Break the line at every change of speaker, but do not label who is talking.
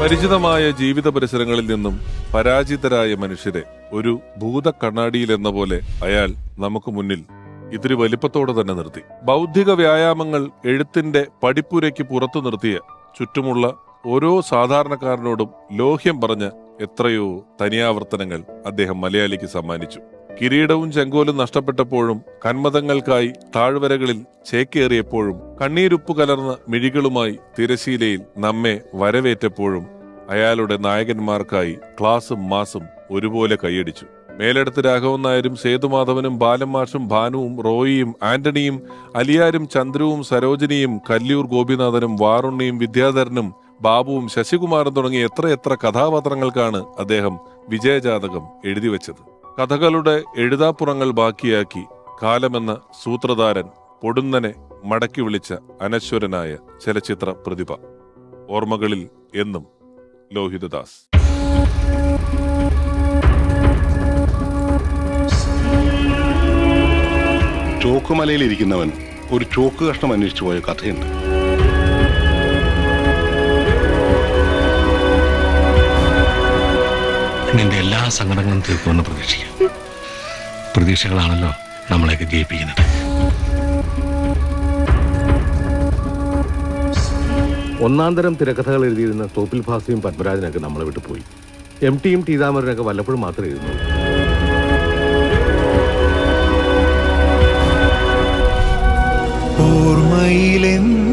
പരിചിതമായ ജീവിത പരിസരങ്ങളിൽ നിന്നും പരാജിതരായ മനുഷ്യരെ ഒരു ഭൂത കണ്ണാടിയിലെന്ന പോലെ അയാൾ നമുക്ക് മുന്നിൽ ഇത്തിരി വലിപ്പത്തോടെ തന്നെ നിർത്തി. ബൗദ്ധിക വ്യായാമങ്ങൾ എഴുത്തിന്റെ പടിപ്പുരയ്ക്ക് പുറത്തു നിർത്തിയ ചുറ്റുമുള്ള ഓരോ സാധാരണക്കാരനോടും ലോഹ്യം പറഞ്ഞ എത്രയോ തനിയാവർത്തനങ്ങൾ അദ്ദേഹം മലയാളിക്ക് സമ്മാനിച്ചു. കിരീടവും ചെങ്കോലും നഷ്ടപ്പെട്ടപ്പോഴും കന്മതങ്ങൾക്കായി താഴ്വരകളിൽ ചേക്കേറിയപ്പോഴും കണ്ണീരുപ്പ് കലർന്ന മിഴികളുമായി തിരശീലയിൽ നമ്മെ വരവേറ്റപ്പോഴും അയാളുടെ നായകന്മാർക്കായി ക്ലാസും മാസും ഒരുപോലെ കൈയടിച്ചു. മേലെടുത്ത് രാഘവൻ നായരും സേതുമാധവനും ബാലമാഷും ഭാനുവും റോയിയും ആന്റണിയും അലിയാരും ചന്ദ്രുവും സരോജിനിയും കല്ലിയൂർ ഗോപിനാഥനും വാറുണ്ണിയും വിദ്യാധരനും ബാബുവും ശശികുമാറും തുടങ്ങിയ എത്രയെത്ര കഥാപാത്രങ്ങൾക്കാണ് അദ്ദേഹം വിജയജാതകം എഴുതിവെച്ചത്. കഥകളുടെ എഴുതാപ്പുറങ്ങൾ ബാക്കിയാക്കി കാലമെന്ന സൂത്രധാരൻ പൊടുന്നനെ മടക്കി വിളിച്ച അനശ്വരനായ ചലച്ചിത്ര പ്രതിഭ. ഓർമ്മകളിൽ എന്നും ലോഹിതദാസ്.
ചോക്കുമലയിൽ ഇരിക്കുന്നവൻ ഒരു ചോക്ക് കഷ്ണം അന്വേഷിച്ചു പോയ കഥയുണ്ട്.
നിന്റെ എല്ലാ സങ്കടങ്ങളും തീർക്കുമെന്ന് പ്രതീക്ഷിക്കാം. പ്രതീക്ഷകളാണല്ലോ നമ്മളെയൊക്കെ ജയിപ്പിക്കുന്നത്.
ഒന്നാന്തരം തിരക്കഥകൾ എഴുതിയിരുന്ന തോപ്പിൽ ഭാസിയും പത്മരാജനൊക്കെ നമ്മളെ വിട്ടു പോയി. MTയും ടീതാമരനൊക്കെ വല്ലപ്പോഴും മാത്രമേ എഴുതുന്നുള്ളൂ.
ഓർമ്മയിലെന്നും